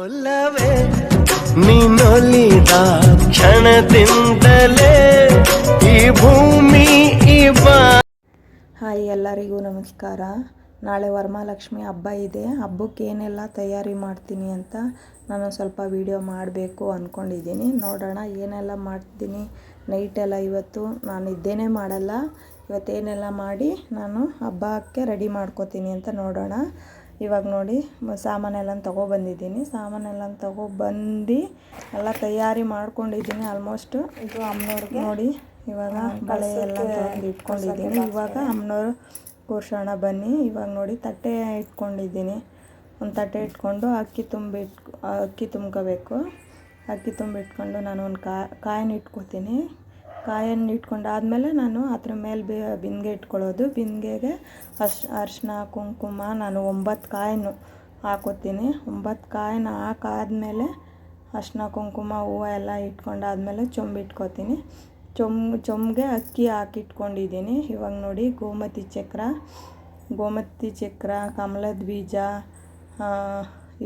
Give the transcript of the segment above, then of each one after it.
ಒಲವೇ ನೀನೊಲಿದ ಕ್ಷಣದಿಂದಲೇ ಈ ಭೂಮಿ ಹಾಯ್, ಎಲ್ಲರಿಗೂ ನಮಸ್ಕಾರ. ನಾಳೆ ವರಮಹಾಲಕ್ಷ್ಮಿ ಹಬ್ಬ ಇದೆ. ಹಬ್ಬಕ್ಕೆ ಏನೆಲ್ಲ ತಯಾರಿ ಮಾಡ್ತೀನಿ ಅಂತ ನಾನು ಸ್ವಲ್ಪ ವಿಡಿಯೋ ಮಾಡಬೇಕು ಅಂದ್ಕೊಂಡಿದ್ದೀನಿ. ನೋಡೋಣ ಏನೆಲ್ಲ ಮಾಡ್ತೀನಿ. ನೈಟೆಲ್ಲ ಇವತ್ತು ನಾನು ಇದ್ದೇನೆ ಮಾಡಲ್ಲ. ಇವತ್ತೇನೆಲ್ಲ ಮಾಡಿ ನಾನು ಹಬ್ಬಕ್ಕೆ ರೆಡಿ ಮಾಡ್ಕೋತೀನಿ ಅಂತ ನೋಡೋಣ. ಇವಾಗ ನೋಡಿ, ಸಾಮಾನೆಲ್ಲ ತೊಗೊಬಂದಿದ್ದೀನಿ. ಸಾಮಾನೆಲ್ಲ ತೊಗೊಬಂದು ಎಲ್ಲ ತಯಾರಿ ಮಾಡ್ಕೊಂಡಿದ್ದೀನಿ ಆಲ್ಮೋಸ್ಟು. ಇದು ಅಮ್ಮನವ್ರಿಗೆ ನೋಡಿ, ಇವಾಗ ಬಳೆ ಎಲ್ಲ ತೊಗೊಂಡು ಇಟ್ಕೊಂಡಿದ್ದೀನಿ. ಇವಾಗ ಅಮ್ಮನವ್ರು ಕೂರ್ಸೋಣ ಬನ್ನಿ. ಇವಾಗ ನೋಡಿ ತಟ್ಟೆ ಇಟ್ಕೊಂಡಿದ್ದೀನಿ. ಒಂದು ತಟ್ಟೆ ಇಟ್ಕೊಂಡು ಅಕ್ಕಿ ತುಂಬ್ಕೋಬೇಕು. ಅಕ್ಕಿ ತುಂಬಿಟ್ಕೊಂಡು ನಾನು ಒಂದು ಕಾಯನ್ನು ಇಟ್ಕೊತೀನಿ. ಕಾಯನ್ನು ಇಟ್ಕೊಂಡಾದಮೇಲೆ ನಾನು ಅದ್ರ ಮೇಲೆ ಬಿಂದಿಗೆ ಇಟ್ಕೊಳ್ಳೋದು. ಬಿಂದಿಗೆಗೆ ಅರಿಶಿನ ಕುಂಕುಮ ನಾನು 9 ಕಾಯನ್ನು ಹಾಕೋತೀನಿ. 9 ಕಾಯನ್ನು ಹಾಕಾದ್ಮೇಲೆ ಅರಿಶಿನ ಕುಂಕುಮ ಹೂವು ಎಲ್ಲ ಇಟ್ಕೊಂಡಾದ್ಮೇಲೆ ಇಟ್ಕೊತೀನಿ. ಚೊಂಬಿಗೆ ಅಕ್ಕಿ ಹಾಕಿಟ್ಕೊಂಡಿದ್ದೀನಿ. ಇವಾಗ ನೋಡಿ, ಗೋಮತಿ ಚಕ್ರ, ಕಮಲದ ಬೀಜ,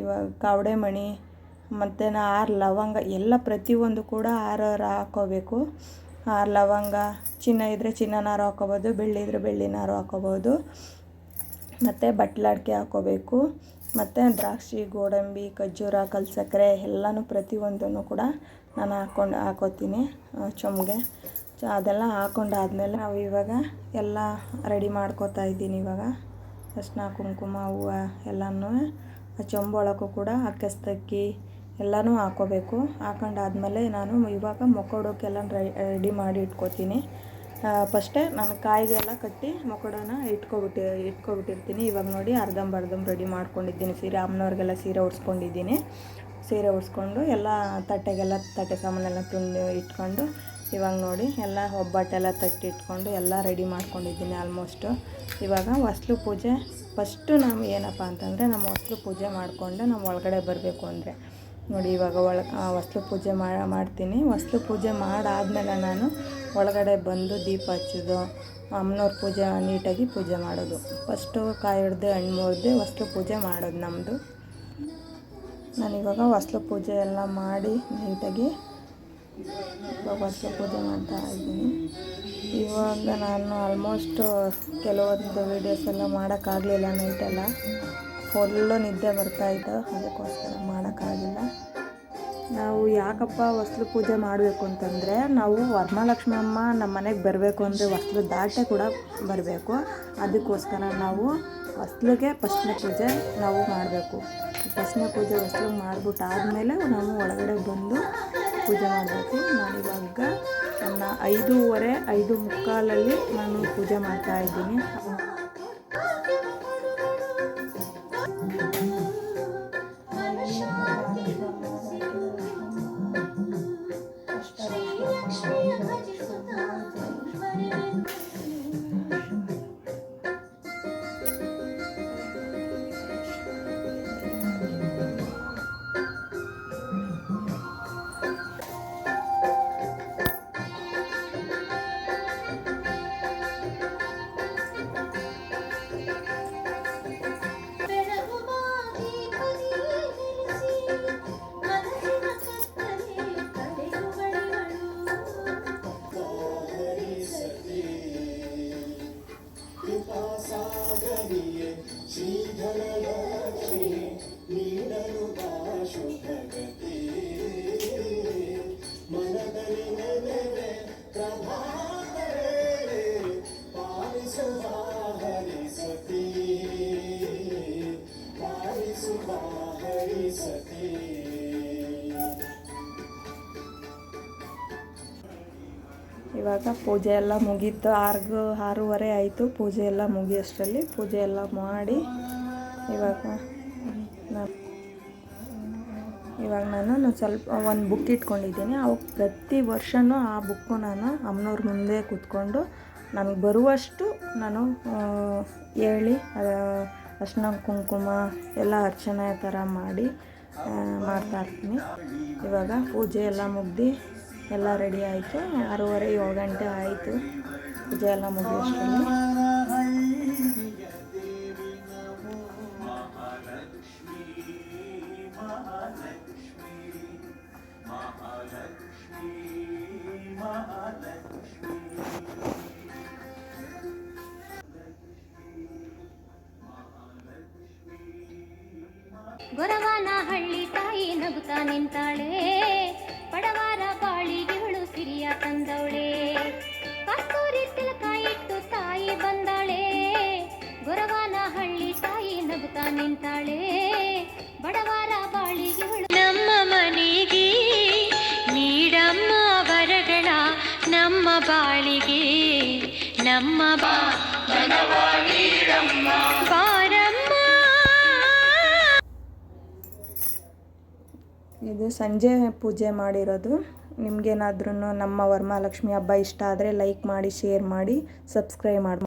ಇವಾಗ ಕಾವಡೆ ಮಣಿ ಮತ್ತು 6 ಲವಂಗ ಎಲ್ಲ ಪ್ರತಿಯೊಂದು ಕೂಡ 6 ಹಾಕೋಬೇಕು. 6 ಲವಂಗ, ಚಿನ್ನ ಇದ್ದರೆ ಚಿನ್ನನಾರು ಹಾಕೋಬೋದು, ಬೆಳ್ಳಿ ಇದ್ದರೆ ಬೆಳ್ಳಿನಾರು ಹಾಕೋಬೋದು. ಮತ್ತು ಬಟ್ಲಡಿಕೆ ಹಾಕೋಬೇಕು. ಮತ್ತು ದ್ರಾಕ್ಷಿ, ಗೋಡಂಬಿ, ಖರ್ಜೂರ, ಕಲ್ಸಕ್ಕರೆ ಎಲ್ಲನೂ ಪ್ರತಿಯೊಂದನ್ನು ಕೂಡ ನಾನು ಹಾಕೋತೀನಿ ಚೊಂಬಿಗೆ. ಅದೆಲ್ಲ ಹಾಕೊಂಡಾದ್ಮೇಲೆ ನಾವು ಇವಾಗ ಎಲ್ಲ ರೆಡಿ ಮಾಡ್ಕೋತಾ ಇದ್ದೀನಿ. ಇವಾಗ ಅರಿಶಿನ ಕುಂಕುಮ ಹೂವು ಎಲ್ಲನೂ ಆ ಚೊಂಬೊಳಗೂ ಕೂಡ ಅಕ್ಕಸ್ತಕ್ಕಿ ಎಲ್ಲನೂ ಹಾಕೋಬೇಕು. ಹಾಕೊಂಡಾದ್ಮೇಲೆ ನಾನು ಇವಾಗ ಮೊಕ್ಕಡೋಕ್ಕೆಲ್ಲ ರೆಡಿ ಮಾಡಿ ಇಟ್ಕೋತೀನಿ. ಫಸ್ಟೇ ನಾನು ಕಾಯಿಗೆಲ್ಲ ಕಟ್ಟಿ ಮೊಕ್ಕಡೋನ ಇಟ್ಕೊಬಿಟ್ಟಿರ್ತೀನಿ. ಇವಾಗ ನೋಡಿ, ಅರ್ಧಂಬರ್ಧಂ ರೆಡಿ ಮಾಡ್ಕೊಂಡಿದ್ದೀನಿ. ಸೀರೆ ಅಮ್ಮನವ್ರಿಗೆಲ್ಲ ಸೀರೆ ಉಡ್ಸ್ಕೊಂಡಿದ್ದೀನಿ. ಸೀರೆ ಉಡ್ಸ್ಕೊಂಡು ಎಲ್ಲ ತಟ್ಟೆ ಸಾಮಾನೆಲ್ಲ ಇಟ್ಕೊಂಡು ಇವಾಗ ನೋಡಿ ಎಲ್ಲ ಒಬ್ಬಟ್ಟೆಲ್ಲ ತಟ್ಟಿಟ್ಕೊಂಡು ಎಲ್ಲ ರೆಡಿ ಮಾಡ್ಕೊಂಡಿದ್ದೀನಿ ಆಲ್ಮೋಸ್ಟು. ಇವಾಗ ಹೊಸ್ಲು ಪೂಜೆ ಫಸ್ಟು ನಾವು ಏನಪ್ಪ ಅಂತಂದರೆ, ನಮ್ಮ ಹೊಸ್ಲು ಪೂಜೆ ಮಾಡಿಕೊಂಡು ನಾವು ಒಳಗಡೆ ಬರಬೇಕು ಅಂದರೆ ನೋಡಿ, ಇವಾಗ ಹೊಸ್ಲು ಪೂಜೆ ಮಾಡ್ತೀನಿ. ಹೊಸ್ಲು ಪೂಜೆ ಮಾಡಾದಮೇಲೆ ನಾನು ಒಳಗಡೆ ಬಂದು ದೀಪ ಹಚ್ಚೋದು, ಅಮ್ಮನವ್ರ ಪೂಜೆ ನೀಟಾಗಿ ಪೂಜೆ ಮಾಡೋದು. ಫಸ್ಟು ಕಾಯಿ ಹಿಡ್ದು ಹಣ್ಣು ಮುರಿದು ಹೊಸ್ಲು ಪೂಜೆ ಮಾಡೋದು ನಮ್ಮದು. ನಾನಿವಾಗ ಹೊಸ್ಲು ಪೂಜೆ ಎಲ್ಲ ಮಾಡಿ ನೀಟಾಗಿ ಇವಾಗ ಹೊಸ್ಲು ಪೂಜೆ ಮಾಡ್ತಾ ಇದ್ದೀನಿ. ಇವಾಗ ನಾನು ಆಲ್ಮೋಸ್ಟು ಕೆಲವೊಂದು ವೀಡಿಯೋಸ್ ಎಲ್ಲ ಮಾಡೋಕ್ಕಾಗಲಿಲ್ಲ. ನೈಟೆಲ್ಲ ಫುಲ್ಲು ನಿದ್ದೆ ಬರ್ತಾಯಿತ್ತು, ಅದಕ್ಕೋಸ್ಕರ ಮಾಡೋಕ್ಕಾಗಿಲ್ಲ. ನಾವು ಯಾಕಪ್ಪ ಹೊಸ್ಲು ಪೂಜೆ ಮಾಡಬೇಕು ಅಂತಂದರೆ, ನಾವು ವರಮಹಾಲಕ್ಷ್ಮಿ ಅಮ್ಮ ನಮ್ಮ ಮನೆಗೆ ಬರಬೇಕು ಅಂದರೆ ಹೊಸ್ಲು ದಾಟೆ ಕೂಡ ಬರಬೇಕು. ಅದಕ್ಕೋಸ್ಕರ ನಾವು ಹೊಸ್ಲಿಗೆ ಫಸ್ಟ್ನೇ ಪೂಜೆ ನಾವು ಮಾಡಬೇಕು. ಫಸ್ಟ್ನೇ ಪೂಜೆ ಹೊಸ್ಲಿಗೆ ಮಾಡಿಬಿಟ್ಟು ಆದಮೇಲೆ ನಾವು ಒಳಗಡೆ ಬಂದು ಪೂಜೆ ಮಾಡಬೇಕು. ನಾನಿವಾಗ ನನ್ನ 5:30, 5:45 ನಾನು ಪೂಜೆ ಮಾಡ್ತಾಯಿದ್ದೀನಿ. ಇವಾಗ ಪೂಜೆ ಎಲ್ಲ ಮುಗೀತು. 6:30 ಆಯಿತು. ಪೂಜೆ ಎಲ್ಲ ಮುಗಿಯೋಷ್ಟರಲ್ಲಿ ಪೂಜೆ ಎಲ್ಲ ಮಾಡಿ ಇವಾಗ ನಾನು ಸ್ವಲ್ಪ ಒಂದು ಬುಕ್ ಇಟ್ಕೊಂಡಿದ್ದೀನಿ. ಅವಾಗ ಪ್ರತಿ ವರ್ಷವೂ ಆ ಬುಕ್ಕು ನಾನು ಅಮ್ಮನವ್ರ ಮುಂದೆ ಕೂತ್ಕೊಂಡು ನನಗೆ ಬರುವಷ್ಟು ನಾನು ಹೇಳಿ ಅರಿಶಿನ ಕುಂಕುಮ ಎಲ್ಲ ಅರ್ಚನೆ ಥರ ಮಾಡಿ ಮಾಡ್ತಾಯಿರ್ತೀನಿ. ಇವಾಗ ಪೂಜೆ ಎಲ್ಲ ಮುಗ್ದು ಎಲ್ಲ ರೆಡಿ ಆಯಿತು. 6:30, 7 ಗಂಟೆ ಆಯಿತು ಪೂಜೆ ಎಲ್ಲ ಮುಗಿಯೋಷ್ಟರಲ್ಲಿ. ಗೊರವನಹಳ್ಳಿ ತಾಯಿ ನಗುತ್ತಾ ನಿಂತಾಳೆ, ಬಡವರ ಬಾಳಿಗೆ ಇವಳು ಸಿರಿಯ ತಂದವಳೆ. ಕಸ್ತೂರಿ ತಿಲಕ ಇಟ್ಟು ತಾಯಿ ಬಂದಾಳೆ, ಗೊರವನಹಳ್ಳಿ ತಾಯಿ ನಗುತ್ತಾ ನಿಂತಾಳೆ, ಬಡವರ ಬಾಳಿಗೆ ಇವಳು. ನಮ್ಮ ಮನೆಗೆ ನೀಡಮ್ಮ ವರಗಳ, ನಮ್ಮ ಬಾಳಿಗೆ ನಮ್ಮ ಬಾರಮ್ಮ. ಇದು ಸಂಜೆ ಪೂಜೆ ಮಾಡಿರೋದು. ನಿಮಗೇನಾದ್ರೂ ನಮ್ಮ ವರಮಹಾಲಕ್ಷ್ಮಿ ಹಬ್ಬ ಇಷ್ಟ ಆದರೆ ಲೈಕ್ ಮಾಡಿ, ಶೇರ್ ಮಾಡಿ, ಸಬ್ಸ್ಕ್ರೈಬ್ ಮಾಡಿ.